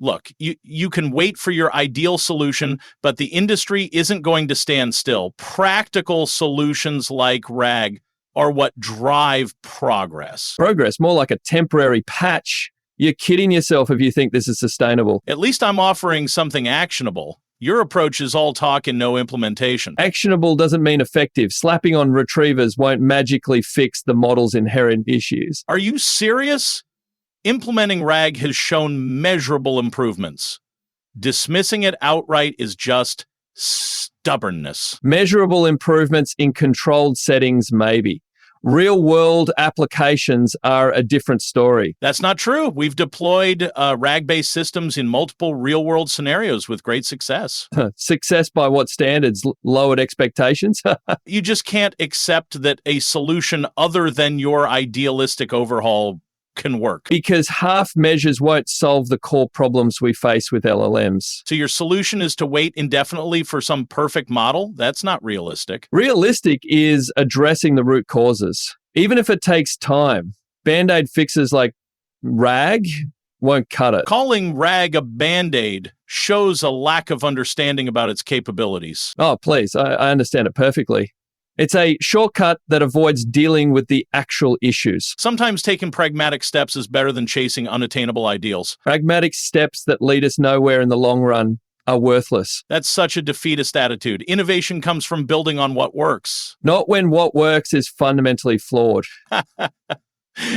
Look, you can wait for your ideal solution, but the industry isn't going to stand still. Practical solutions like RAG are what drive progress. Progress, more like a temporary patch. You're kidding yourself if you think this is sustainable. At least I'm offering something actionable. Your approach is all talk and no implementation. Actionable doesn't mean effective. Slapping on retrievers won't magically fix the model's inherent issues. Are you serious? Implementing RAG has shown measurable improvements. Dismissing it outright is just stubbornness. Measurable improvements in controlled settings, maybe. Real-world applications are a different story. That's not true. We've deployed RAG-based systems in multiple real-world scenarios with great success. Success by what standards? Lowered expectations? You just can't accept that a solution other than your idealistic overhaul can work. Because half measures won't solve the core problems we face with LLMs. So your solution is to wait indefinitely for some perfect model? That's not realistic. Realistic is addressing the root causes. Even if it takes time, Band-Aid fixes like RAG won't cut it. Calling RAG a Band-Aid shows a lack of understanding about its capabilities. Oh, please, I understand it perfectly. It's a shortcut that avoids dealing with the actual issues. Sometimes taking pragmatic steps is better than chasing unattainable ideals. Pragmatic steps that lead us nowhere in the long run are worthless. That's such a defeatist attitude. Innovation comes from building on what works. Not when what works is fundamentally flawed.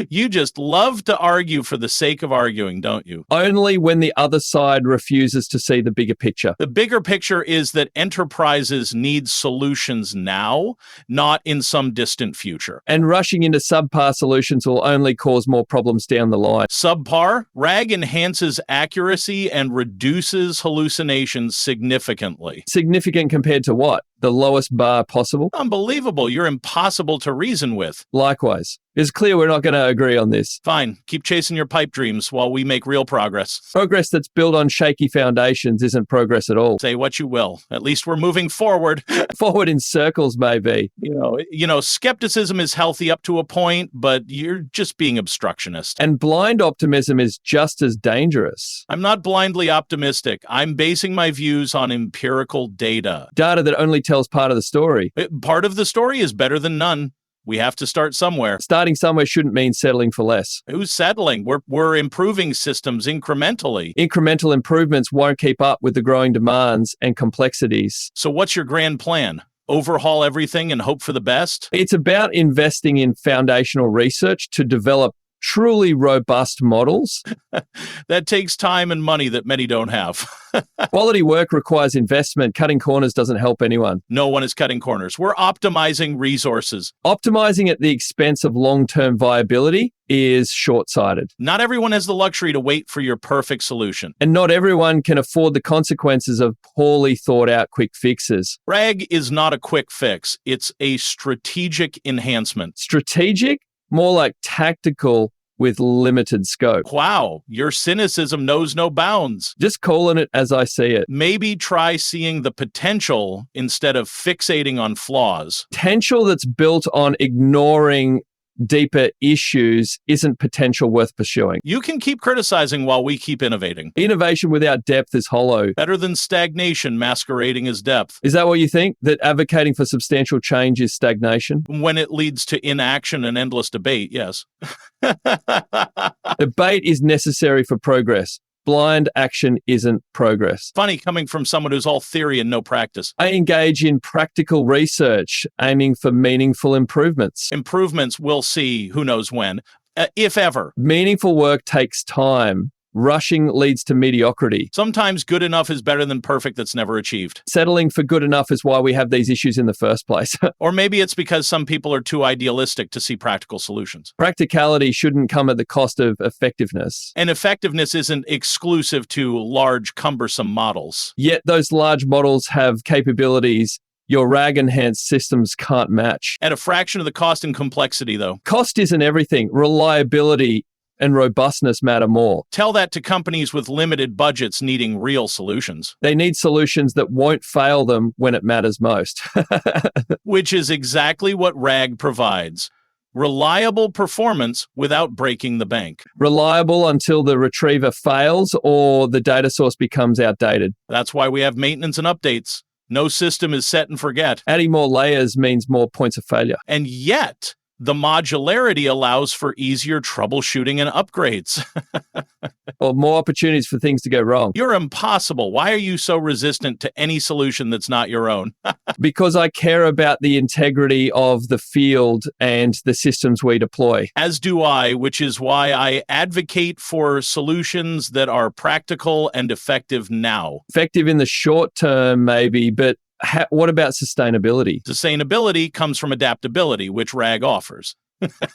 You just love to argue for the sake of arguing, don't you? Only when the other side refuses to see the bigger picture. The bigger picture is that enterprises need solutions now, not in some distant future. And rushing into subpar solutions will only cause more problems down the line. Subpar? RAG enhances accuracy and reduces hallucinations significantly. Significant compared to what? The lowest bar possible? Unbelievable. You're impossible to reason with. Likewise. It's clear we're not going to agree on this. Fine. Keep chasing your pipe dreams while we make real progress. Progress that's built on shaky foundations isn't progress at all. Say what you will. At least we're moving forward. Forward in circles, maybe. You know, skepticism is healthy up to a point, but you're just being obstructionist. And blind optimism is just as dangerous. I'm not blindly optimistic. I'm basing my views on empirical data. Data that only tells part of the story. Part of the story is better than none. We have to start somewhere. Starting somewhere shouldn't mean settling for less. Who's settling? We're improving systems incrementally. Incremental improvements won't keep up with the growing demands and complexities. So what's your grand plan? Overhaul everything and hope for the best? It's about investing in foundational research to develop truly robust models. That takes time and money that many don't have. Quality work requires investment. Cutting corners doesn't help anyone. No one is cutting corners. We're optimizing resources. Optimizing at the expense of long-term viability is short-sighted. Not everyone has the luxury to wait for your perfect solution. And not everyone can afford the consequences of poorly thought-out quick fixes. RAG is not a quick fix. It's a strategic enhancement. Strategic? More like tactical with limited scope. Wow, your cynicism knows no bounds. Just calling it as I see it. Maybe try seeing the potential instead of fixating on flaws. Potential that's built on ignoring deeper issues isn't potential worth pursuing. You can keep criticizing while we keep innovating. Innovation without depth is hollow. Better than stagnation masquerading as depth. Is that what you think? That advocating for substantial change is stagnation? When it leads to inaction and endless debate, yes. Debate is necessary for progress. Blind action isn't progress. Funny coming from someone who's all theory and no practice. I engage in practical research, aiming for meaningful improvements. Improvements we'll see who knows when, if ever. Meaningful work takes time. Rushing leads to mediocrity. Sometimes good enough is better than perfect that's never achieved. Settling for good enough is why we have these issues in the first place. Or maybe it's because some people are too idealistic to see practical solutions. Practicality shouldn't come at the cost of effectiveness. And effectiveness isn't exclusive to large, cumbersome models. Yet those large models have capabilities your RAG-enhanced systems can't match. At a fraction of the cost and complexity, though. Cost isn't everything. Reliability and robustness matter more. Tell that to companies with limited budgets needing real solutions. They need solutions that won't fail them when it matters most. Which is exactly what RAG provides. Reliable performance without breaking the bank. Reliable until the retriever fails or the data source becomes outdated. That's why we have maintenance and updates. No system is set and forget. Adding more layers means more points of failure. And yet, the modularity allows for easier troubleshooting and upgrades. Or more opportunities for things to go wrong. You're impossible. Why are you so resistant to any solution that's not your own? Because I care about the integrity of the field and the systems we deploy. As do I, which is why I advocate for solutions that are practical and effective now. Effective in the short term, maybe, but what about sustainability? Sustainability comes from adaptability, which RAG offers.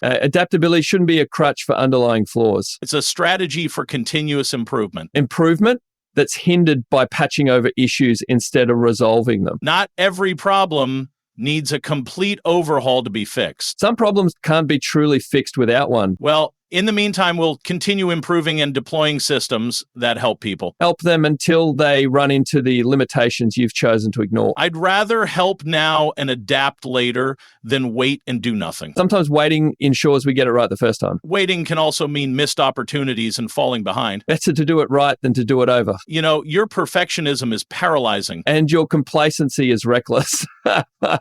Adaptability shouldn't be a crutch for underlying flaws. It's a strategy for continuous improvement. Improvement that's hindered by patching over issues instead of resolving them. Not every problem needs a complete overhaul to be fixed. Some problems can't be truly fixed without one. Well, in the meantime, we'll continue improving and deploying systems that help people. Help them until they run into the limitations you've chosen to ignore. I'd rather help now and adapt later than wait and do nothing. Sometimes waiting ensures we get it right the first time. Waiting can also mean missed opportunities and falling behind. Better to do it right than to do it over. You know, your perfectionism is paralyzing. And your complacency is reckless.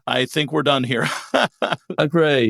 I think we're done here. Agreed.